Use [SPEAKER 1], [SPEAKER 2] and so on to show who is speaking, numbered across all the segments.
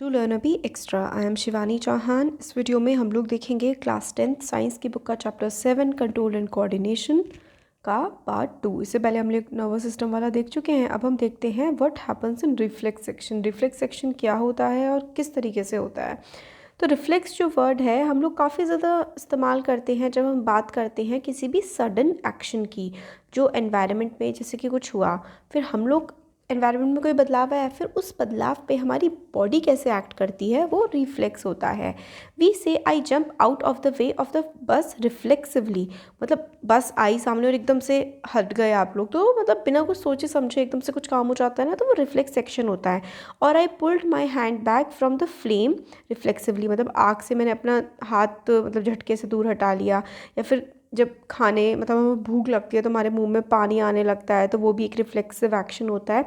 [SPEAKER 1] To learn a bit extra. I am Shivani Chauhan. इस video में हम लोग देखेंगे क्लास 10th साइंस की बुक का चैप्टर 7 कंट्रोल एंड कोऑर्डिनेशन का पार्ट 2। इससे पहले हम लोग नर्वस सिस्टम वाला देख चुके हैं। अब हम देखते हैं what happens in reflex section. Reflex section क्या होता है और किस तरीके से होता है। तो रिफ्लेक्स जो वर्ड है हम लोग काफ़ी ज़्यादा इस्तेमाल करते हैं जब हम बात करते हैं किसी भी सडन एक्शन की, जो एनवायरनमेंट में जैसे कि कुछ हुआ, फिर हम लोग एनवायरनमेंट में कोई बदलाव आया, फिर उस बदलाव पे हमारी बॉडी कैसे एक्ट करती है, वो रिफ्लेक्स होता है। We say I jump out of the way of the bus reflexively, मतलब बस आई सामने और एकदम से हट गए आप लोग, तो मतलब बिना कुछ सोचे समझे एकदम से कुछ काम हो जाता है ना, तो वो रिफ्लेक्स एक्शन होता है। और I pulled my hand back from the flame reflexively, मतलब आग से मैंने अपना हाथ मतलब झटके से दूर हटा लिया। या फिर जब खाने मतलब हमें भूख लगती है तो हमारे मुंह में पानी आने लगता है, तो वो भी एक रिफ्लेक्सिव एक्शन होता है।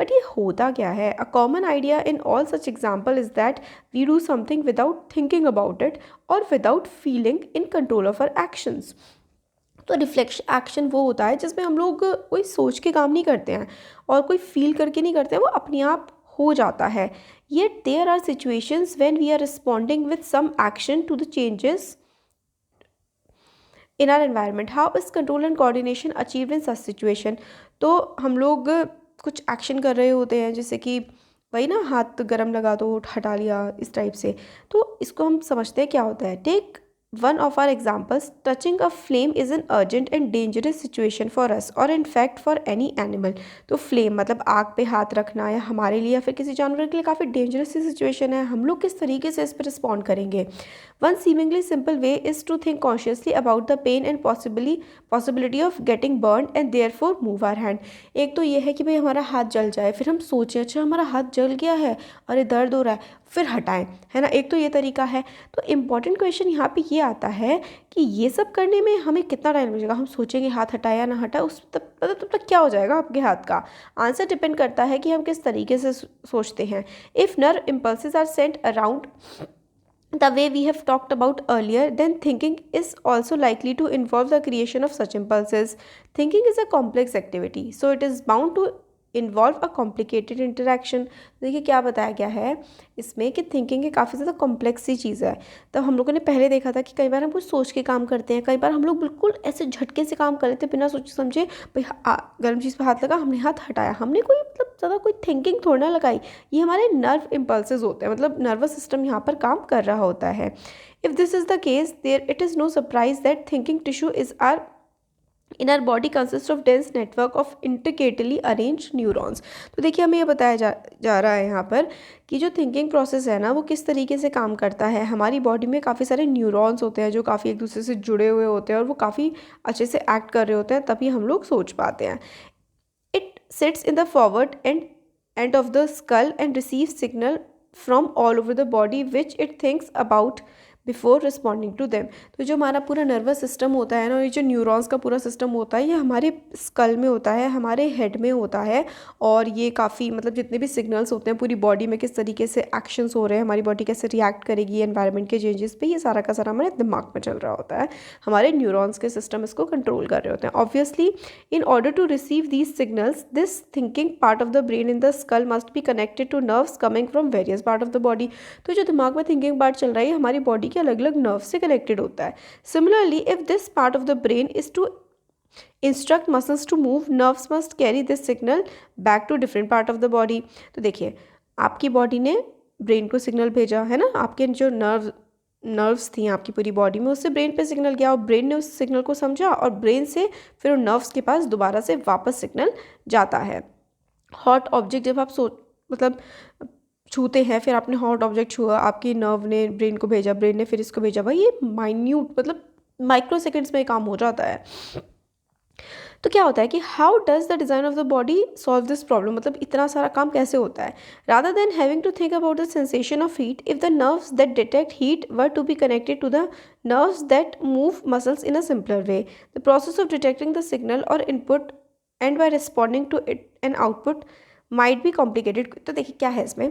[SPEAKER 1] बट ये होता क्या है? A common idea in all such example is that we do something without thinking about it और without feeling in control of our actions. तो रिफ्लेक्स एक्शन वो होता है जिसमें हम लोग कोई सोच के काम नहीं करते हैं और कोई फील करके नहीं करते हैं, वो अपने आप हो जाता है। Yet there are situations when we are responding with some action to the changes in our environment. How is control and coordination achieved in such situation. तो हम लोग कुछ एक्शन कर रहे होते हैं, जैसे कि वही ना, हाथ गरम लगा दो, हटा लिया, इस टाइप से। तो इसको हम समझते हैं क्या होता है। Take one of our examples, touching a flame is an urgent and dangerous situation for us और in fact for any animal. तो फ्लेम मतलब आग पे हाथ रखना, या हमारे लिए या फिर किसी जानवर के लिए काफ़ी डेंजरस सी सिचुएशन है। हम लोग किस तरीके से इस पर रिस्पॉन्ड करेंगे। One seemingly simple way is to think consciously about the pain and possibility of getting burn and therefore move our hand. एक तो ये है कि भाई हमारा हाथ जल जाए, फिर हम सोचें अच्छा हमारा हाथ जल गया है, अरे दर्द हो रहा है, फिर हटाएं, है ना। एक तो ये तरीका है। तो इम्पॉर्टेंट क्वेश्चन यहाँ पे ये आता है कि ये सब करने में हमें कितना टाइम लगेगा। हम सोचेंगे हाथ हटाया या ना हटाया, उस तब तक क्या हो जाएगा आपके हाथ का। आंसर डिपेंड करता है कि हम किस तरीके से सोचते हैं। If nerve impulses are sent around the way we have talked about earlier, then thinking is also likely to involve the creation of such impulses. Thinking is a complex activity, so it is bound to involve a complicated interaction. देखिए क्या बताया गया है इसमें कि thinking एक काफ़ी ज़्यादा कॉम्प्लेक्स सी चीज़ है। तो हम लोगों ने पहले देखा था कि कई बार हम कुछ सोच के काम करते हैं, कई बार हम लोग बिल्कुल ऐसे झटके से काम कर लेते हैं बिना सोचे समझे। भाई गर्म चीज़ पे हाथ लगा, हमने हाथ हटाया, हमने कोई मतलब ज़्यादा कोई थिंकिंग थोड़ी ना लगाई। ये हमारे नर्व इम्पल्सेस होते हैं, मतलब नर्वस सिस्टम यहाँ पर काम कर रहा होता है। If this is the case there it is no surprise that thinking tissue is our in our body consist of dense network of intricately arrange neurons. तो देखिए हमें ये बताया जा रहा है यहाँ पर कि जो थिंकिंग प्रोसेस है ना, वो किस तरीके से काम करता है। हमारी बॉडी में काफ़ी सारे न्यूरॉन्स होते हैं जो काफ़ी एक दूसरे से जुड़े हुए होते हैं और वो काफ़ी अच्छे से एक्ट कर रहे होते हैं, तभी हम लोग सोच पाते हैं। It sits in the forward end of the skull and receive signal from all over the body which it thinks about before responding to them. तो जो हमारा पूरा नर्वस सिस्टम होता है ना, ये जो न्यूरॉन्स का पूरा सिस्टम होता है, ये हमारे स्कल में होता है, हमारे हेड में होता है। और ये काफ़ी मतलब जितने भी सिग्नल्स होते हैं पूरी बॉडी में, किस तरीके से एक्शंस हो रहे हैं, हमारी बॉडी कैसे रिएक्ट करेगी एनवायरनमेंट के चेंजेस पे, ये सारा का सारा हमारे दिमाग में चल रहा होता है। हमारे न्यूरॉन्स के सिस्टम इसको कंट्रोल कर रहे होते हैं। Obviously in order to receive these signals this thinking part of the brain in the skull must be connected to nerves coming from various part of the body. तो जो दिमाग में थिंकिंग पार्ट चल रहा है हमारी बॉडी के अलग अलग नर्व से कनेक्टेड होता है। Similarly if this part of the brain is to instruct muscles to move, nerves must carry this signal back to different part of the body. तो देखिए आपकी बॉडी ने ब्रेन को सिग्नल भेजा है ना, आपके जो नर्व्स थी आपकी पूरी बॉडी में, उससे ब्रेन पे सिग्नल गया और ब्रेन ने उस सिग्नल को समझा और ब्रेन से फिर उन नर्व्स के पास दोबारा से वापस सिग्नल जाता है। हॉट ऑब्जेक्ट जब आप मतलब छूते हैं, फिर आपने हॉट ऑब्जेक्ट छुआ, आपकी नर्व ने ब्रेन को भेजा, ब्रेन ने फिर इसको भेजा, भाई ये माइन्यूट मतलब माइक्रो सेकेंड्स में काम हो जाता है। तो क्या होता है कि how does the design of the body solve this problem, मतलब इतना सारा काम कैसे होता है। Rather than having to think about the sensation of heat, if the nerves that detect heat were to be connected to the nerves that move muscles in a simpler way, the process of detecting the signal और input and by responding to it an output might be complicated. तो देखिए क्या है इसमें,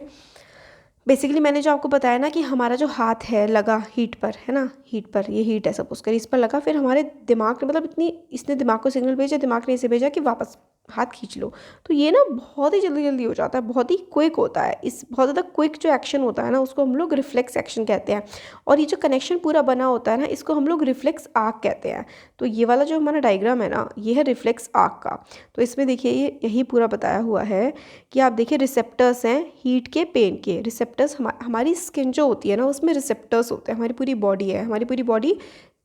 [SPEAKER 1] basically मैंने जो आपको बताया ना कि हमारा जो हाथ है लगा हीट पर, है ना, हीट पर, ये हीट है सपोज करिए, इस पर लगा, फिर हमारे दिमाग ने मतलब इसने दिमाग को सिग्नल भेजा, दिमाग ने इसे भेजा कि वापस हाथ खींच लो। तो ये ना बहुत ही जल्दी जल्दी हो जाता है, बहुत ही क्विक होता है। इस बहुत ज़्यादा क्विक जो एक्शन होता है ना उसको हम लोग रिफ्लेक्स एक्शन कहते हैं। और ये जो कनेक्शन पूरा बना होता है ना इसको हम लोग रिफ्लेक्स आर्क कहते हैं। तो ये वाला जो हमारा डायग्राम है ना ये है रिफ्लेक्स आर्क का। तो इसमें देखिए ये यही पूरा बताया हुआ है कि आप देखिए रिसेप्टर्स हैं हीट के, पेन के। रिसेप्टर्स हमारी स्किन जो होती है ना उसमें रिसेप्टर्स होते हैं। हमारी पूरी बॉडी है, हमारी पूरी बॉडी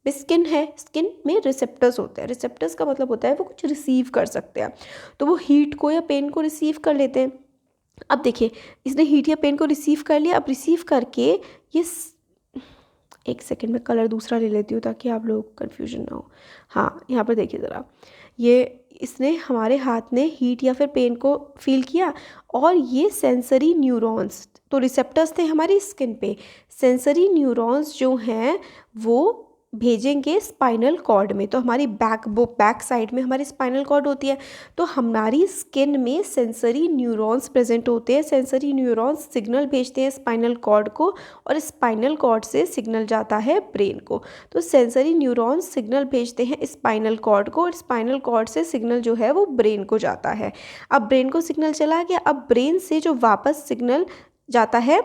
[SPEAKER 1] स्किन है, स्किन में रिसेप्टर्स होते हैं। रिसेप्टर्स का मतलब होता है वो कुछ रिसीव कर सकते हैं। तो वो हीट को या पेन को रिसीव कर लेते हैं। अब देखिए इसने हीट या पेन को रिसीव कर लिया। अब रिसीव करके ये एक सेकेंड में कलर दूसरा ले लेती हूँ ताकि आप लोग कन्फ्यूजन ना हो। हाँ यहाँ पर देखिए ज़रा, ये इसने हमारे हाथ ने हीट या फिर पेन को फील किया और ये सेंसरी न्यूरॉन्स, तो रिसेप्टर्स थे हमारी स्किन पे, सेंसरी न्यूरॉन्स जो हैं वो भेजेंगे स्पाइनल कॉर्ड में। तो हमारी बैक साइड में हमारी स्पाइनल कॉर्ड होती है। तो हमारी स्किन में सेंसरी न्यूरॉन्स प्रेजेंट होते हैं। सेंसरी न्यूरॉन्स सिग्नल भेजते हैं स्पाइनल कॉर्ड को और स्पाइनल कॉर्ड से सिग्नल जाता है ब्रेन को। तो सेंसरी न्यूरॉन्स सिग्नल भेजते हैं स्पाइनल कॉर्ड को और स्पाइनल कॉर्ड से सिग्नल जो है वो ब्रेन को जाता है। अब ब्रेन को सिग्नल चला गया, अब ब्रेन से जो वापस सिग्नल जाता है,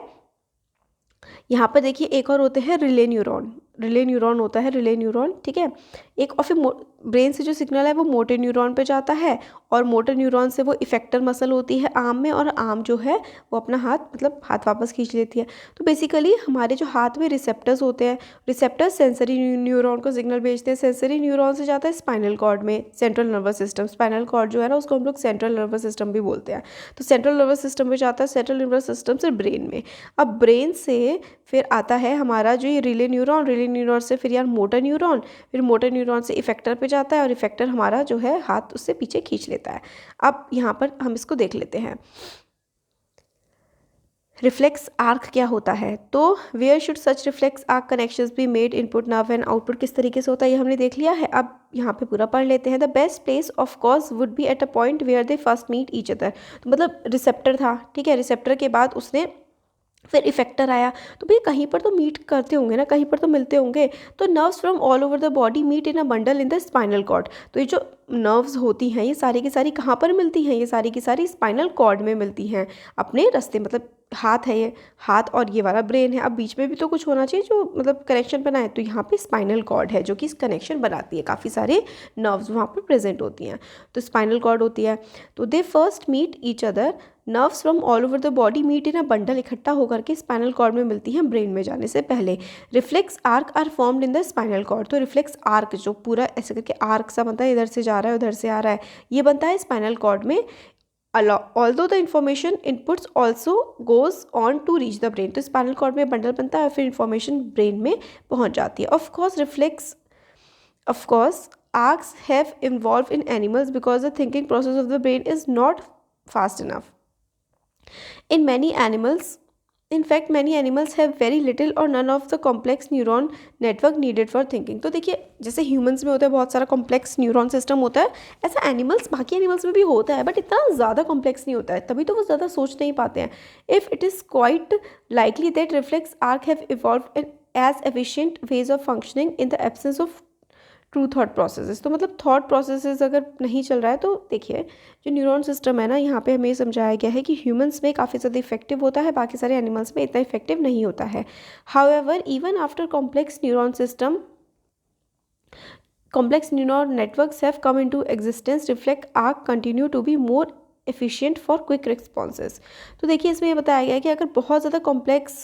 [SPEAKER 1] यहाँ पर देखिए एक और होते हैं रिले न्यूरॉन। रिले न्यूरॉन होता है, रिले न्यूरॉन, ठीक है। एक और फिर ब्रेन से जो सिग्नल है वो मोटर न्यूरॉन पे जाता है और मोटर न्यूरॉन से वो इफेक्टर मसल होती है आर्म में, और आर्म जो है वो अपना हाथ मतलब हाथ वापस खींच लेती है। तो बेसिकली हमारे जो हाथ में रिसेप्टर्स होते हैं, रिसेप्टर्स सेंसरी न्यूरॉन को सिग्नल भेजते हैं। सेंसरी न्यूरॉन से जाता है स्पाइनल कॉर्ड में, central nervous system. Spinal cord जो है ना उसको हम लोग सेंट्रल नर्वस सिस्टम भी बोलते हैं। तो सेंट्रल नर्वस सिस्टम में जाता है, सेंट्रल नर्वस सिस्टम से ब्रेन में। अब ब्रेन से फिर आता है हमारा जो ये रिले न्यूरॉन, रिले न्यूरॉन से फिर यार मोटर न्यूरॉन, फिर मोटर न्यूरॉन से इफेक्टर पे जाता है और इफेक्टर हमारा जो है हाथ उससे पीछे खींच लेता है। अब यहाँ पर हम इसको देख लेते हैं रिफ्लेक्स आर्क क्या होता है। तो where should such reflex arc connections be made, input nerve and output किस तरीके से होता है ये हमने देख लिया है। अब यहाँ पे पूरा पढ़ लेते हैं। The best place of course would be at a point where they first meet each other. तो मतलब रिसेप्टर था, ठीक है, रिसेप्टर के बाद उसने फिर इफेक्टर आया, तो भैया कहीं पर तो मीट करते होंगे ना, कहीं पर तो मिलते होंगे। तो nerves from all over the body meet in a bundle in the spinal cord. तो ये जो नर्व्स होती हैं ये सारी की सारी कहाँ पर मिलती हैं, ये सारी की सारी स्पाइनल कॉर्ड में मिलती हैं अपने रास्ते। मतलब हाथ है, ये हाथ और ये वाला ब्रेन है। अब बीच में भी तो कुछ होना चाहिए जो मतलब कनेक्शन बनाए। तो यहाँ पे स्पाइनल कॉर्ड है जो कि इस कनेक्शन बनाती है, काफ़ी सारे नर्व्स वहाँ पर प्रेजेंट होती हैं। तो स्पाइनल कॉर्ड होती है। तो they first meet each other, nerves from all over the body meet in a bundle, इकट्ठा होकर के स्पाइनल कॉर्ड में मिलती हैं ब्रेन में जाने से पहले। Reflex arc are formed in the spinal cord. तो रिफ्लेक्स आर्क जो पूरा ऐसे करके आर्क सा बनता है, इधर से जा रहा है उधर से आ रहा है, ये बनता है स्पाइनल कॉर्ड में। Although the information inputs also goes on to reach the brain. तो स्पाइनल कॉर्ड में बंडल बनता है और फिर इन्फॉर्मेशन ब्रेन में पहुंच जाती है। Of course arcs have involve in animals because the thinking process of the brain is not fast enough. In fact, many animals have very little or none of the complex neuron network needed for thinking. तो देखिए जैसे humans में होता है बहुत सारा complex neuron system होता है, ऐसा बाकी एनिमल्स में भी होता है, बट इतना ज़्यादा कॉम्प्लेक्स नहीं होता है, तभी तो वो ज़्यादा सोच नहीं पाते हैं। If it is quite likely that reflex arc have evolved as efficient ways of functioning in the absence of true thought processes. तो मतलब थॉट प्रोसेसेस अगर नहीं चल रहा है तो देखिए जो न्यूरॉन सिस्टम है ना यहाँ पे हमें ये समझाया गया है कि ह्यूमंस में काफ़ी ज़्यादा इफेक्टिव होता है, बाकी सारे एनिमल्स में इतना इफेक्टिव नहीं होता है। However even after complex neuron networks have come into existence, reflect arc continue to be more efficient for quick responses. तो देखिए इसमें ये बताया गया है कि अगर बहुत ज़्यादा कॉम्प्लेक्स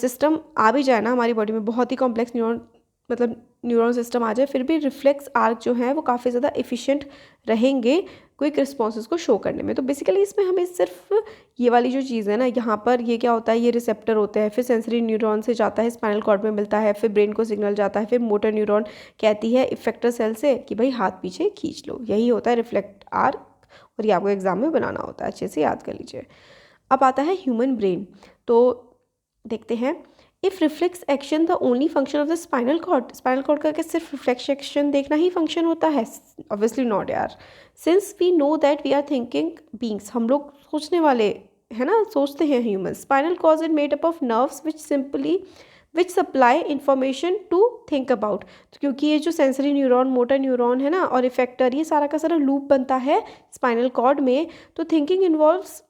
[SPEAKER 1] सिस्टम आ भी जाए ना हमारी बॉडी में, बहुत ही कॉम्प्लेक्स न्यूरॉन सिस्टम आ जाए, फिर भी रिफ्लेक्स आर्क जो है वो काफ़ी ज़्यादा एफिशिएंट रहेंगे क्विक रिस्पॉन्सेस को शो करने में। तो बेसिकली इसमें हमें सिर्फ ये वाली जो चीज़ है ना, यहाँ पर ये क्या होता है, ये रिसेप्टर होते हैं, फिर सेंसरी न्यूरॉन से जाता है स्पाइनल कॉर्ड में मिलता है, फिर ब्रेन को सिग्नल जाता है, फिर मोटर न्यूरॉन कहती है इफेक्टर सेल से कि भाई हाथ पीछे खींच लो। यही होता है रिफ्लेक्ट आर्क, और ये आपको एग्जाम में बनाना होता है, अच्छे से याद कर लीजिए। अब आता है ह्यूमन ब्रेन। तो देखते हैं, if reflex action the only function of the spinal cord का क्या सिर्फ रिफ्लेक्स एक्शन देखना ही फंक्शन होता है? ऑब्वियसली नॉट यार। Since we know that we are thinking beings, हम लोग सोचने वाले है ना, सोचते हैं human. Spinal cord is made up of nerves which simply which supply information to think about. क्योंकि ये जो सेंसरी न्यूरॉन, मोटर न्यूरॉन है ना, और इफेक्टर, ये सारा का सारा लूप बनता है स्पाइनल कॉर्ड में। तो थिंकिंग इन्वॉल्व्स,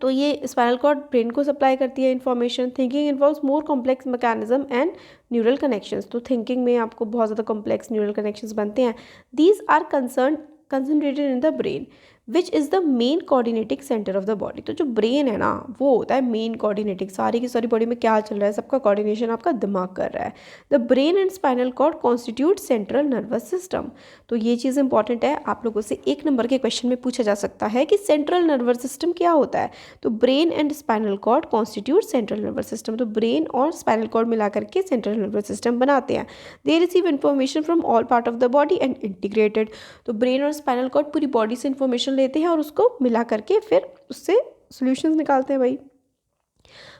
[SPEAKER 1] तो ये स्पाइनल कॉर्ड ब्रेन को सप्लाई करती है information. Thinking involves more complex mechanism and neural connections. तो थिंकिंग में आपको बहुत ज़्यादा कॉम्प्लेक्स न्यूरल कनेक्शंस बनते हैं। These are concentrated in the brain which is the main coordinating centre of the body. तो जो ब्रेन है ना, वो होता है मेन कोऑर्डिनेटिंग, सारी की सारी बॉडी में क्या चल रहा है सबका कोऑर्डिनेशन आपका दिमाग कर रहा है। The brain and spinal cord constitute central nervous system. तो ये चीज़ इंपॉर्टेंट है, आप लोगों से 1 नंबर के क्वेश्चन में पूछा जा सकता है कि सेंट्रल नर्वस सिस्टम क्या होता है। तो brain and spinal cord constitute central nervous system. तो ब्रेन और स्पाइनल कॉर्ड मिला करके सेंट्रल नर्वस सिस्टम बनाते हैं। They receive information from all part of the body and integrated. तो ब्रेन और स्पाइनल कॉर्ड पूरी बॉडी से इन्फॉर्मेशन लेते हैं और उसको मिला करके फिर उससे सॉल्यूशंस निकालते हैं भाई।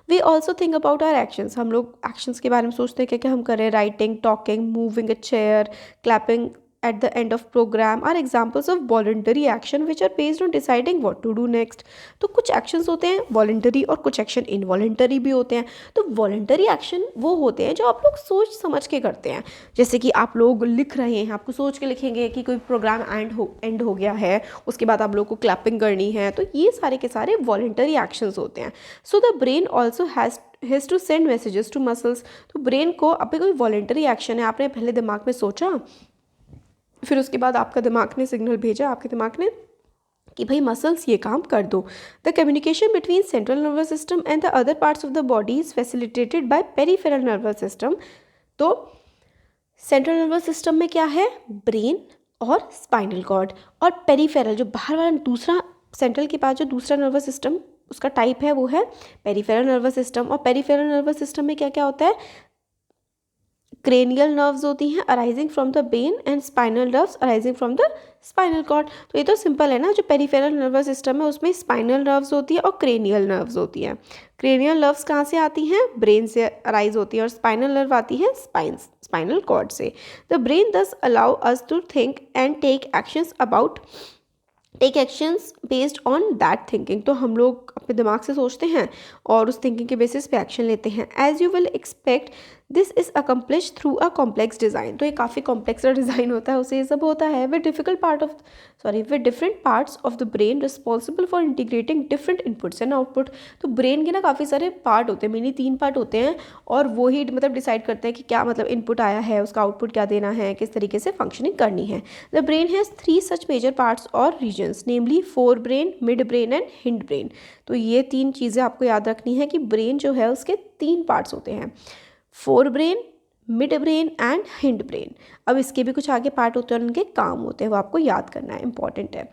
[SPEAKER 1] We also think about our actions. हम लोग एक्शंस के बारे में सोचते हैं क्या क्या हम करें। Writing, talking, moving a chair, clapping at the end of program are examples of voluntary action which are based on deciding what to do next। तो कुछ actions होते हैं voluntary और कुछ action involuntary भी होते हैं। तो voluntary action वो होते हैं जो आप लोग सोच समझ के करते हैं। जैसे कि आप लोग लिख रहे हैं, आपको सोच के लिखेंगे कि कोई प्रोग्राम एंड हो गया है, उसके बाद आप लोग को क्लैपिंग करनी है। तो ये सारे के सारे voluntary actions होते हैं। So the brain also has to send messages to muscles. तो ब्रेन को अभी कोई वॉलेंटरी एक्शन है, आपने पहले दिमाग में सोचा, फिर उसके बाद आपका दिमाग ने सिग्नल भेजा आपके दिमाग ने कि भाई मसल्स ये काम कर दो। The communication between central nervous system and the other parts of the body is facilitated bye peripheral nervous system. तो सेंट्रल नर्वस सिस्टम में क्या है, ब्रेन और स्पाइनल कॉर्ड, और पेरिफेरल जो बाहर वाला दूसरा सेंट्रल के पास जो दूसरा नर्वस सिस्टम उसका टाइप है वो है पेरिफेरल नर्वस सिस्टम। और पेरिफेरल नर्वस सिस्टम में क्या क्या होता है, क्रेनियल नर्व्स होती हैं arising from the brain and spinal nerves arising from the spinal cord. तो ये तो सिंपल है ना, जो पेरिफेरल नर्वस सिस्टम है उसमें स्पाइनल नर्व्स होती है और क्रेनियल नर्व्स होती हैं। क्रेनियल नर्व्स कहाँ से आती हैं, ब्रेन से अराइज होती है, और स्पाइनल नर्व आती है स्पाइनल कॉर्ड से। The brain thus allow us to think and take actions based on that thinking. तो हम लोग अपने दिमाग से सोचते हैं और उस थिंकिंग के बेसिस पे एक्शन लेते हैं। As you will expect this is accomplish through a complex design. तो ये काफ़ी कॉम्प्लेक्स डिज़ाइन होता है, उसे ये सब होता है with different parts of the brain responsible for integrating different inputs and output. तो ब्रेन के ना काफ़ी सारे पार्ट होते हैं, मिनी 3 पार्ट होते हैं, और वो ही मतलब डिसाइड करते हैं कि क्या मतलब इनपुट आया है, उसका आउटपुट क्या देना है, किस तरीके से फंक्शनिंग करनी है। The brain has 3 such major parts और regions, namely fore brain, mid brain and hind brain. तो ये 3 चीज़ें आपको याद रखनी है कि ब्रेन जो है उसके 3 पार्ट्स होते हैं, four brain, mid brain and hind brain. अब इसके भी कुछ आगे पार्ट होते हैं और उनके काम होते हैं, वो आपको याद करना है, इंपॉर्टेंट है।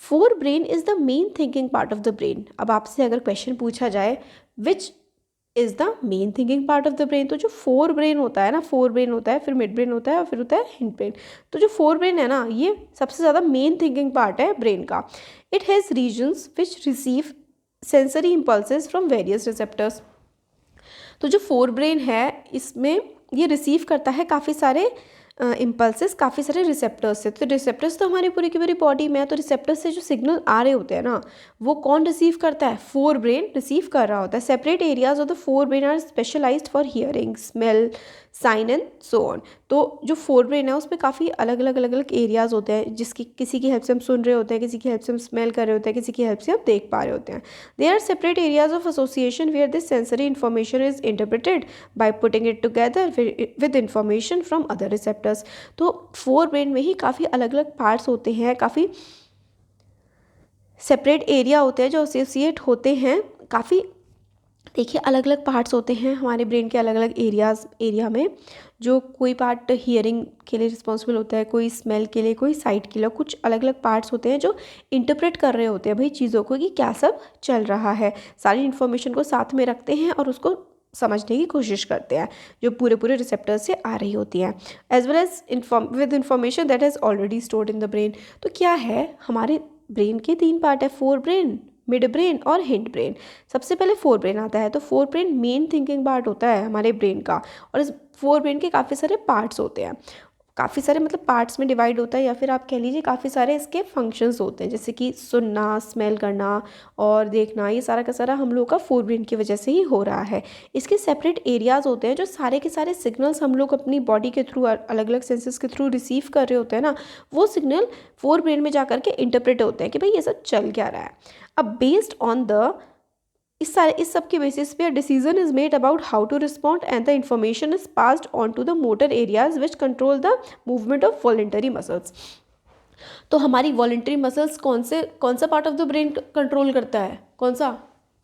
[SPEAKER 1] Fore brain is the main thinking part of the brain. अब आपसे अगर क्वेश्चन पूछा जाए विच is the main thinking part of the brain, तो जो फोर ब्रेन होता है ना, फोर ब्रेन होता है, फिर मिड ब्रेन होता है और फिर होता है हिंड ब्रेन। तो जो फोर ब्रेन है ना, ये सबसे ज़्यादा मेन थिंकिंग पार्ट है ब्रेन का। It has regions which receive sensory impulses from various receptors. तो जो फोर ब्रेन है इसमें ये रिसीव करता है काफ़ी सारे इम्पल्सेस काफ़ी सारे रिसेप्टर्स से। तो रिसेप्टर्स तो हमारी पूरी की पूरी बॉडी में है, तो रिसेप्टर्स से जो सिग्नल आ रहे होते हैं ना, वो कौन रिसीव करता है, फोर ब्रेन रिसीव कर रहा होता है। Separate areas of the fore brain are specialised for hearing, smell, sight and so on. तो जो फोर ब्रेन है उसमें काफ़ी अलग अलग एरियाज़ होते हैं, जिसकी किसी की हेल्प से हम सुन रहे होते हैं, किसी की हेल्प से हम स्मेल कर रहे होते हैं, किसी की हेल्प से हम देख पा रहे होते हैं। They are separate areas of association where this sensory information is interpreted by putting it together with information from other receptors. तो फोर ब्रेन में ही काफ़ी अलग अलग पार्ट्स होते हैं, काफ़ी सेपरेट एरिया होते हैं जो एसोसिएट होते हैं। काफ़ी देखिए अलग अलग पार्ट्स होते हैं हमारे ब्रेन के, अलग अलग एरिया में, जो कोई पार्ट हियरिंग के लिए रिस्पॉन्सिबल होता है, कोई स्मेल के लिए, कोई साइट के लिए। कुछ अलग अलग पार्ट्स होते हैं जो इंटरप्रेट कर रहे होते हैं भाई चीज़ों को कि क्या सब चल रहा है, सारी इन्फॉर्मेशन को साथ में रखते हैं और उसको समझने की कोशिश करते हैं जो पूरे रिसेप्टर से आ रही होती है, as well as with information that has already stored in the brain. तो क्या है, हमारे ब्रेन के 3 पार्ट है, फोर ब्रेन, मिड ब्रेन और हिंड ब्रेन। सबसे पहले फोर ब्रेन आता है, तो fore brain main thinking part होता है हमारे ब्रेन का, और इस फोर ब्रेन के काफ़ी सारे पार्ट्स होते हैं। काफ़ी सारे मतलब पार्ट्स में डिवाइड होता है, या फिर आप कह लीजिए काफ़ी सारे इसके फंक्शंस होते हैं, जैसे कि सुनना, स्मेल करना और देखना, ये सारा का सारा हम लोग का फोर ब्रेन की वजह से ही हो रहा है। इसके सेपरेट एरियाज़ होते हैं जो सारे के सारे सिग्नल्स हम लोग अपनी बॉडी के थ्रू, अलग अलग सेंसेस के थ्रू रिसीव कर रहे होते हैं ना, वो सिग्नल फोर ब्रेन में जा करके इंटरप्रेट होते हैं कि भाई ये सब चल क्या रहा है। अब बेस्ड ऑन द इस सब के बेसिस पे decision is made about how to respond and the information is passed on to the motor areas which control the movement of voluntary muscles. तो हमारी वॉलेंटरी मसल्स कौन सा part of the brain control करता है? कौन सा?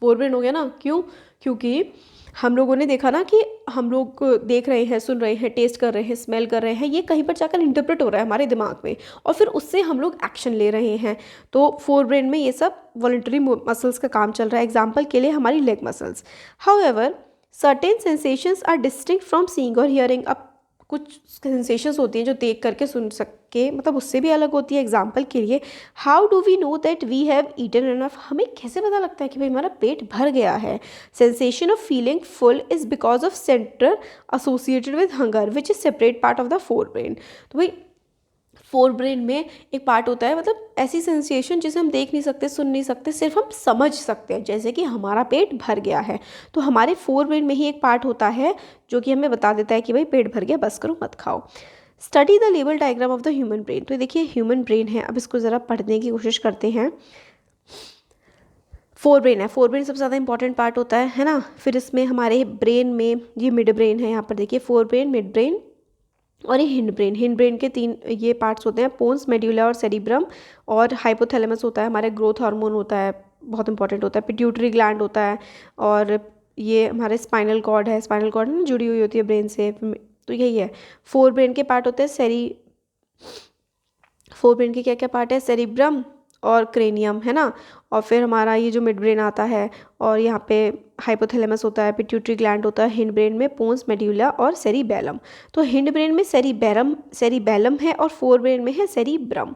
[SPEAKER 1] Fore brain हो गया ना। क्यों? क्योंकि हम लोगों ने देखा ना कि हम लोग देख रहे हैं, सुन रहे हैं, टेस्ट कर रहे हैं, स्मेल कर रहे हैं, ये कहीं पर जाकर इंटरप्रेट हो रहा है हमारे दिमाग में और फिर उससे हम लोग एक्शन ले रहे हैं। तो फोर ब्रेन में ये सब वॉलेंटरी मसल्स का काम चल रहा है। एग्जाम्पल के लिए हमारी leg muscles. However certain sensations are distinct from seeing और हियरिंग। अब कुछ सेंसेशंस होती हैं जो देख करके सुन सके, मतलब उससे भी अलग होती है। एग्जाम्पल के लिए, how do we know that we have eaten enough? हमें कैसे पता लगता है कि भाई हमारा पेट भर गया है? Sensation of feeling full is because of centre associated with hunger which is separate part of the fore brain. तो भाई फोर ब्रेन में एक पार्ट होता है, मतलब ऐसी सेंसेशन जिसे हम देख नहीं सकते, सुन नहीं सकते, सिर्फ हम समझ सकते हैं, जैसे कि हमारा पेट भर गया है। तो हमारे फोर ब्रेन में ही एक पार्ट होता है जो कि हमें बता देता है कि भाई पेट भर गया, बस करो मत खाओ। Study the level diagram of the human brain. तो देखिए ह्यूमन ब्रेन है, अब इसको ज़रा पढ़ने की कोशिश करते हैं। फोर ब्रेन है, फोर ब्रेन सबसे ज़्यादा इंपॉर्टेंट पार्ट होता है ना। फिर इसमें हमारे ब्रेन में ये मिड ब्रेन है, यहाँ पर देखिए फोर ब्रेन, मिड ब्रेन और ये हिंड ब्रेन। हिंड ब्रेन के तीन ये पार्ट्स होते हैं, पोन्स, मेड्यूला और सेरिब्रम। और हाइपोथैलेमस होता है, हमारे ग्रोथ हार्मोन होता है, बहुत इंपॉर्टेंट होता है। पिट्यूटरी ग्लैंड होता है, और ये हमारे स्पाइनल कॉर्ड है, स्पाइनल कॉर्ड ना जुड़ी हुई होती है ब्रेन से। तो यही है, फोर ब्रेन के पार्ट होते हैं। फोर ब्रेन के क्या क्या पार्ट है? सेरिब्रम और क्रेनियम, है ना। और फिर हमारा ये जो मिड ब्रेन आता है, और यहाँ पे हाइपोथैलेमस होता है, पिट्यूटरी ग्लैंड होता है। हिंड ब्रेन में पोन्स, मेड्यूला और सेरिबेलम। तो हिंड ब्रेन में सेरिबेलम है और फोर ब्रेन में है सेरिब्रम।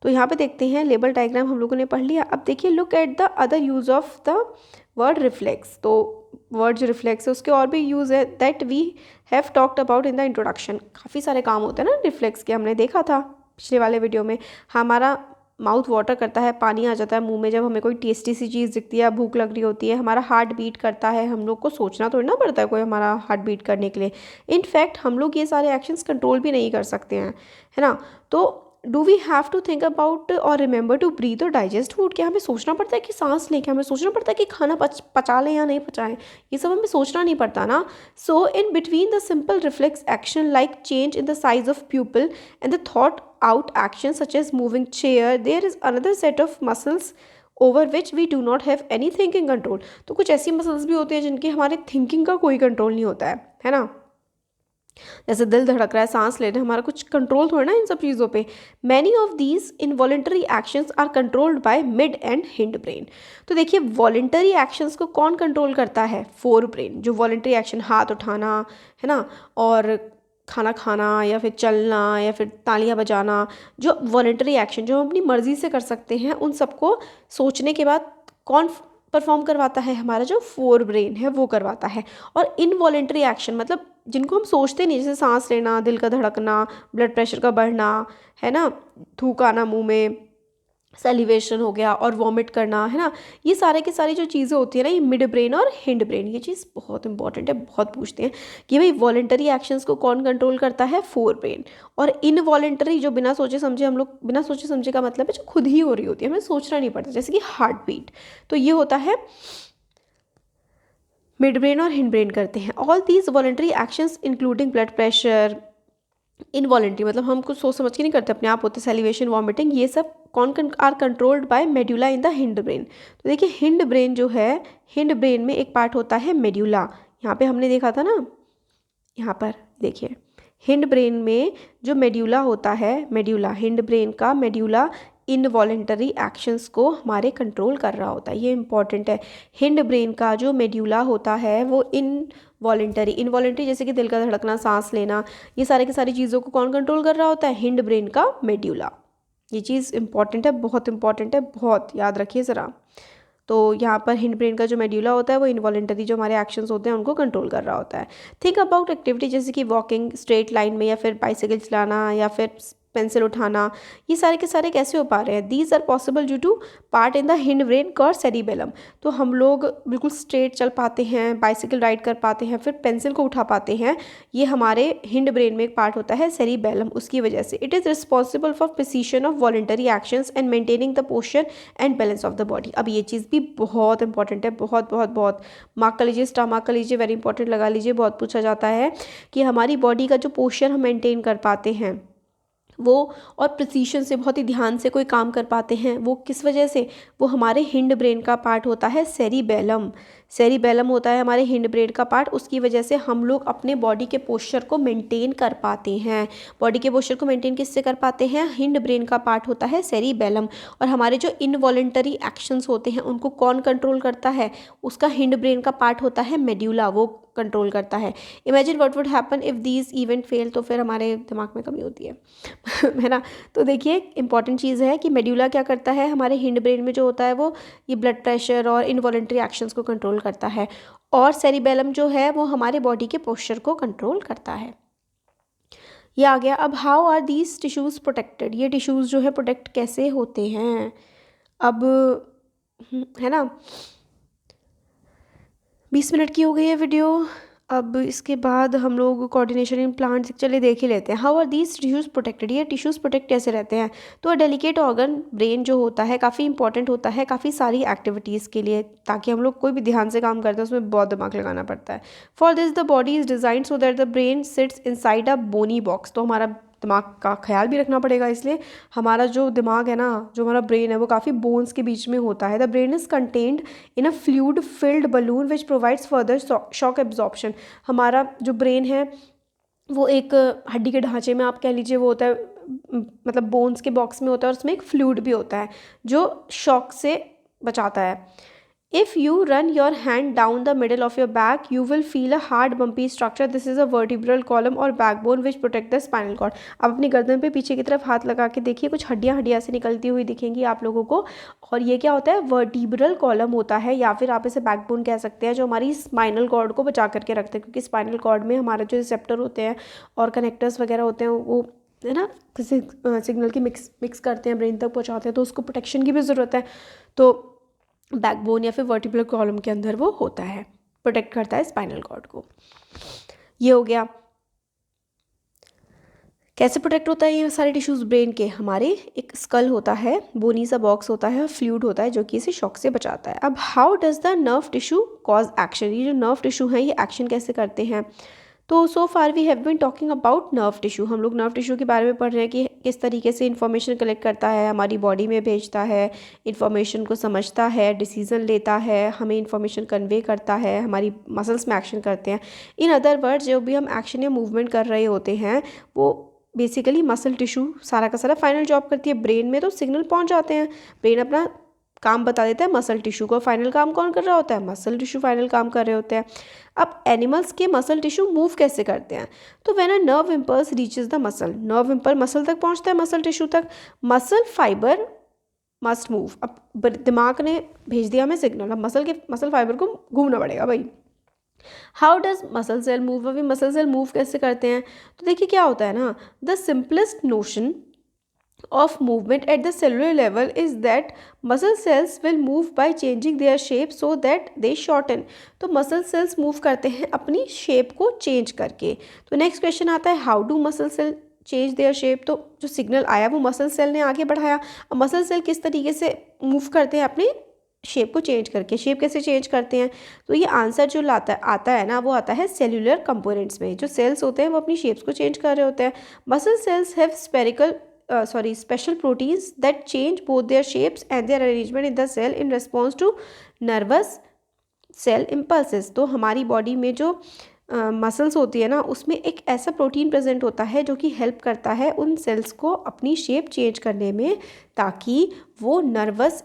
[SPEAKER 1] तो यहाँ पे देखते हैं, लेबल डायग्राम हम लोगों ने पढ़ लिया। अब देखिए, look at the other use of the word reflex. तो वर्ड जो रिफ्लेक्स है उसके और भी यूज़ है, that we have talked about in the introduction. काफ़ी सारे काम होते हैं ना रिफ्लेक्स के, हमने देखा था पिछले वाले वीडियो में। हमारा माउथ वाटर करता है, पानी आ जाता है मुंह में जब हमें कोई टेस्टी सी चीज़ दिखती है, भूख लग रही होती है। हमारा हार्ट बीट करता है, हम लोग को सोचना थोड़ी ना पड़ता है कोई हमारा हार्ट बीट करने के लिए। इनफैक्ट हम लोग ये सारे एक्शंस कंट्रोल भी नहीं कर सकते हैं, है ना। तो do we have to think about और रिमेंबर टू ब्रीथ और डाइजेस्ट फूड? क्या हमें सोचना पड़ता है कि सांस लें? क्या हमें सोचना पड़ता है कि खाना पचा लें या नहीं पचाएं? ये सब हमें सोचना नहीं पड़ता ना। So in between the simple reflex action like change in the size of pupil and the thought out action such as moving chair, there is another set of muscles over which we do not have any thinking control। तो कुछ ऐसी muscles भी होती हैं जिनकी हमारे thinking का कोई कंट्रोल नहीं होता है ना। जैसे दिल धड़क रहा है, सांस ले रहे हैं, हमारा कुछ कंट्रोल थोड़ा ना इन सब चीज़ों पे। Many of these involuntary actions are controlled by mid and hind brain. तो देखिए, वॉलेंटरी एक्शंस को कौन कंट्रोल करता है? Fore brain. जो वॉलेंटरी एक्शन, हाथ उठाना, है ना, और खाना खाना, या फिर चलना, या फिर तालियां बजाना, जो वॉलेंटरी एक्शन जो हम अपनी मर्जी से कर सकते हैं, उन सबको सोचने के बाद कौन परफॉर्म करवाता है? हमारा जो फोर ब्रेन है वो करवाता है। और इनवॉलेंटरी एक्शन मतलब जिनको हम सोचते नहीं, जैसे सांस लेना, दिल का धड़कना, ब्लड प्रेशर का बढ़ना, है ना, थूक आना मुँह में, सेलिवेशन हो गया, और वॉमिट करना, है ना, ये सारे की सारी जो चीज़ें होती है ना, ये मिड ब्रेन और हिंड ब्रेन। ये चीज़ बहुत इंपॉर्टेंट है, बहुत पूछते हैं कि भाई वॉलेंटरी एक्शंस को कौन कंट्रोल करता है? Fore brain. और इनवॉलेंटरी जो बिना सोचे समझे, हम लोग बिना सोचे समझे का मतलब है जो खुद ही हो रही होती है, हमें सोचना नहीं पड़ता, जैसे कि हार्ट बीट, तो ये होता है मिड ब्रेन और हिंड ब्रेन करते हैं। All these voluntary actions including blood pressure, involuntary मतलब हम कुछ सोच समझ के नहीं करते, अपने आप होते, सेलिवेशन, वॉमिटिंग, ये सब कौन are controlled by medulla in the hind brain. तो देखिए, हिंड ब्रेन जो है, हिंड ब्रेन में एक पार्ट होता है मेड्यूला। यहाँ पे हमने देखा था ना, यहाँ पर देखिए, हिंड ब्रेन में जो मेड्यूला होता है, मेड्यूला, हिंड ब्रेन का मेड्यूला इनवॉलेंटरी एक्शंस को हमारे कंट्रोल कर रहा होता है। ये इंपॉर्टेंट है। हिंड ब्रेन का जो मेड्यूला होता है वो इनवॉलेंटरी जैसे कि दिल का धड़कना, सांस लेना, ये सारे की सारी चीज़ों को कौन कंट्रोल कर रहा होता है? हिंड ब्रेन का मेड्यूला। ये चीज़ इंपॉर्टेंट है, बहुत इंपॉर्टेंट है, बहुत याद रखिए ज़रा। तो यहाँ पर हिंड ब्रेन का जो मेड्यूला होता है वो इनवॉलेंटरी जो हमारे एक्शंस होते हैं उनको कंट्रोल कर रहा होता है। थिंक अबाउट एक्टिविटी जैसे कि वॉकिंग स्ट्रेट लाइन में, या फिर बाइसाइकिल चलाना, या फिर पेंसिल उठाना, ये सारे के सारे कैसे हो पा रहे हैं? These are possible due to part in the hind brain called cerebellum. तो हम लोग बिल्कुल स्ट्रेट चल पाते हैं, बाइसाइकिल राइड कर पाते हैं, फिर पेंसिल को उठा पाते हैं, ये हमारे हिंड ब्रेन में एक पार्ट होता है सेरिबेलम, उसकी वजह से। It is responsible for precision of voluntary actions and maintaining the posture and balance of the body. अब ये चीज़ भी बहुत इंपॉर्टेंट है, बहुत बहुत बहुत। मार्क कर लीजिए, स्टार मार्क कर लीजिए, वेरी इंपॉर्टेंट लगा लीजिए, बहुत पूछा जाता है कि हमारी बॉडी का जो पोस्चर हम मेंटेन कर पाते हैं वो, और प्रिसीशन से, बहुत ही ध्यान से कोई काम कर पाते हैं, वो किस वजह से? वो हमारे हिंड ब्रेन का पार्ट होता है सेरिबेलम। सेरिबेलम होता है हमारे हिंड ब्रेन का पार्ट, उसकी वजह से हम लोग अपने बॉडी के पोस्चर को मेंटेन कर पाते हैं। बॉडी के पोस्चर को मेंटेन किससे कर पाते हैं? हिंड ब्रेन का पार्ट होता है सेरिबेलम। और हमारे जो इनवॉलेंटरी एक्शंस होते हैं उनको कौन कंट्रोल करता है? उसका हिंड ब्रेन का पार्ट होता है मेड्यूला, वो कंट्रोल करता है। Imagine what would happen if these event fail, तो फिर हमारे दिमाग में कमी होती है है ना। तो देखिए इंपॉर्टेंट चीज़ है कि मेड्यूला क्या करता है, हमारे हिंड ब्रेन में जो होता है वो ये ब्लड प्रेशर और इनवॉलेंटरी एक्शंस को कंट्रोल करता है, और सेरिबेलम जो है वो हमारे बॉडी के पोस्चर को कंट्रोल करता है। ये आ गया। अब how are these tissues protected, ये टिश्यूज़ जो है प्रोटेक्ट कैसे होते हैं? अब है ना, 20 मिनट की हो गई है वीडियो। अब इसके बाद हम लोग कोऑर्डिनेशन इन प्लांट्स चले देख ही लेते हैं। How are these tissues protected, ये टिश्यूज़ प्रोटेक्ट कैसे रहते हैं? तो डेलिकेट ऑर्गन ब्रेन जो होता है काफ़ी इंपॉर्टेंट होता है काफ़ी सारी एक्टिविटीज़ के लिए, ताकि हम लोग कोई भी ध्यान से काम करते हैं उसमें बहुत दिमाग लगाना पड़ता है। For this the body is designed so that the brain sits inside a bony box. तो हमारा दिमाग का ख्याल भी रखना पड़ेगा, इसलिए हमारा जो दिमाग है ना, जो हमारा ब्रेन है वो काफ़ी बोन्स के बीच में होता है। The brain is contained in a fluid filled balloon which provides further shock absorption. हमारा जो ब्रेन है वो एक हड्डी के ढांचे में आप कह लीजिए वो होता है, मतलब बोन्स के बॉक्स में होता है, और उसमें एक फ्लूइड भी होता है जो शॉक से बचाता है। If you run your hand down the middle of your back, you will feel a hard bumpy structure. This is a vertebral column or backbone which protect the spinal cord. अब अपनी गर्दन पे पीछे की तरफ हाथ लगा के देखिए, कुछ हड्डियाँ हड्डियाँ से निकलती हुई दिखेंगी आप लोगों को, और ये क्या होता है? वर्टिब्रल कॉलम होता है, या फिर आप इसे बैकबोन कह सकते हैं, जो हमारी स्पाइनल कॉर्ड को बचा करके रखते हैं, क्योंकि स्पाइनल कॉर्ड में हमारे जो रिसेप्टर होते हैं और कनेक्टर्स वगैरह होते हैं वो, है ना, किसी सिग्नल की मिक्स करते हैं, ब्रेन तक पहुँचाते हैं, तो उसको प्रोटेक्शन की भी ज़रूरत है। तो बैकबोन या फिर वर्टिब्रल कॉलम के अंदर वो होता है, प्रोटेक्ट करता है स्पाइनल कॉर्ड को। ये हो गया। कैसे प्रोटेक्ट होता है ये सारे टिश्यूज़ ब्रेन के? हमारे एक स्कल होता है, बोनी सा बॉक्स होता है, फ्लूइड होता है जो कि इसे शॉक से बचाता है। अब how does the nerve tissue cause action, ये जो नर्व टिश्यू है ये एक्शन कैसे करते हैं? तो so far we have been talking about nerve tissue. हम लोग नर्व टिश्यू के बारे में पढ़ रहे हैं कि किस तरीके से इन्फॉर्मेशन कलेक्ट करता है, हमारी बॉडी में भेजता है, इन्फॉर्मेशन को समझता है, डिसीजन लेता है, हमें इन्फॉर्मेशन कन्वे करता है, हमारी मसल्स में एक्शन करते हैं। इन अदर वर्ड, जो भी हम एक्शन या मूवमेंट कर रहे होते हैं वो बेसिकली मसल टिश्यू सारा का सारा फाइनल जॉब करती है। ब्रेन में तो सिग्नल पहुंच जाते हैं, ब्रेन अपना काम बता देता है मसल टिश्यू को, फाइनल काम कौन कर रहा होता है? मसल टिश्यू फाइनल काम कर रहे होते हैं। अब एनिमल्स के मसल टिश्यू मूव कैसे करते हैं? तो when a nerve impulse reaches the muscle, nerve impulse muscle तक पहुंचता है, मसल टिश्यू तक, मसल फाइबर मस्ट मूव। अब दिमाग ने भेज दिया हमें सिग्नल, अब मसल फाइबर को घूमना पड़ेगा भाई। How does muscle cell move, अभी मसल सेल मूव कैसे करते हैं? तो देखिए क्या होता है ना, the simplest notion of movement at the cellular level is that muscle cells will move by changing their shape so that they shorten. तो muscle cells move करते हैं अपनी shape को change करके। तो next question आता है, how do muscle cell change their shape? तो जो signal आया वो muscle cell ने आगे बढ़ाया। अब muscle cell किस तरीके से move करते हैं अपनी शेप को चेंज करके? शेप कैसे चेंज करते हैं? तो ये आंसर जो आता है ना, वो आता है सेल्यूलर कंपोनेंट्स में। जो सेल्स होते हैं वो अपनी शेप्स को चेंज कर रहे होते हैं। Muscle cells have special proteins that change both their shapes and their arrangement in the cell in response to nervous cell impulses. तो हमारी बॉडी में जो मसल्स होती है ना, उसमें एक ऐसा प्रोटीन प्रेजेंट होता है जो कि हेल्प करता है उन सेल्स को अपनी शेप चेंज करने में, ताकि वो नर्वस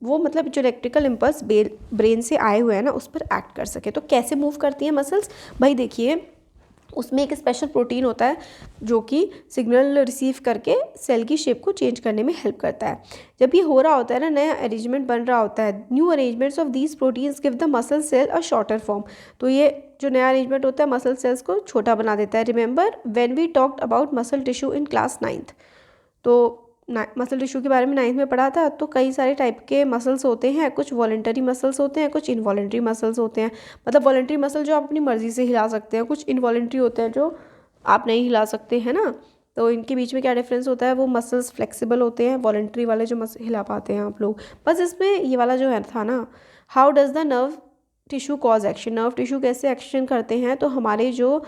[SPEAKER 1] मतलब जो इलेक्ट्रिकल इम्पल्स ब्रेन से आए हुए हैं ना उस पर एक्ट कर सके। तो कैसे मूव करती हैं मसल्स? भाई देखिए, उसमें एक स्पेशल प्रोटीन होता है जो कि सिग्नल रिसीव करके सेल की शेप को चेंज करने में हेल्प करता है। जब ये हो रहा होता है ना, नया अरेंजमेंट बन रहा होता है, new arrangements of these proteins give the muscle cell a shorter form. तो ये जो नया अरेंजमेंट होता है मसल सेल्स को छोटा बना देता है। Remember when we talked about muscle tissue in class 9th, तो मसल टिश्यू के बारे में 9th में पढ़ा था। तो कई सारे टाइप के मसल्स होते हैं, कुछ वॉलेंटरी मसल्स होते हैं, कुछ इनवॉलेंटरी मसल्स होते हैं। मतलब वॉलेंटरी मसल जो आप अपनी मर्जी से हिला सकते हैं, कुछ इनवॉलेंटरी होते हैं जो आप नहीं हिला सकते हैं ना। तो इनके बीच में क्या डिफरेंस होता है, वो मसल्स फ्लेक्सिबल होते हैं, वॉलेंटरी वाले जो हिला पाते हैं आप लोग। बस इसमें ये वाला जो है था ना, how does the nerve tissue cause action, nerve tissue कैसे एक्शन करते हैं। तो हमारे जो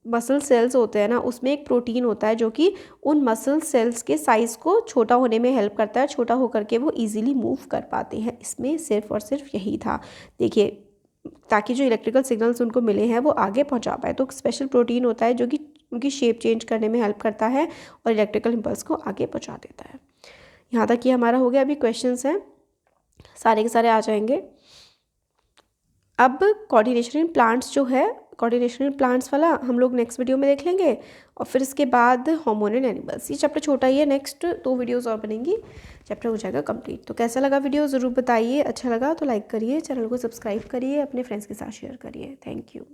[SPEAKER 1] मसल सेल्स होते हैं ना, उसमें एक प्रोटीन होता है जो कि उन मसल सेल्स के साइज़ को छोटा होने में हेल्प करता है, छोटा होकर के वो इजीली मूव कर पाते हैं। इसमें सिर्फ और सिर्फ यही था, देखिए, ताकि जो इलेक्ट्रिकल सिग्नल्स उनको मिले हैं वो आगे पहुंचा पाए। तो स्पेशल प्रोटीन होता है जो कि उनकी शेप चेंज करने में हेल्प करता है और इलेक्ट्रिकल इम्पल्स को आगे पहुंचा देता है। यहाँ तक ये हमारा हो गया। अभी क्वेश्चंस हैं, सारे के सारे आ जाएंगे। अब कोऑर्डिनेशन इन प्लांट्स जो है, कोऑर्डिनेशन इन प्लांट्स वाला हम लोग नेक्स्ट वीडियो में देख लेंगे। और फिर इसके बाद हार्मोन इन एनिमल्स, ये चैप्टर छोटा ही है, नेक्स्ट 2 वीडियोस और बनेंगी, चैप्टर हो जाएगा कंप्लीट। तो कैसा लगा वीडियो ज़रूर बताइए, अच्छा लगा तो लाइक करिए, चैनल को सब्सक्राइब करिए, अपने फ्रेंड्स के साथ शेयर करिए। Thank you.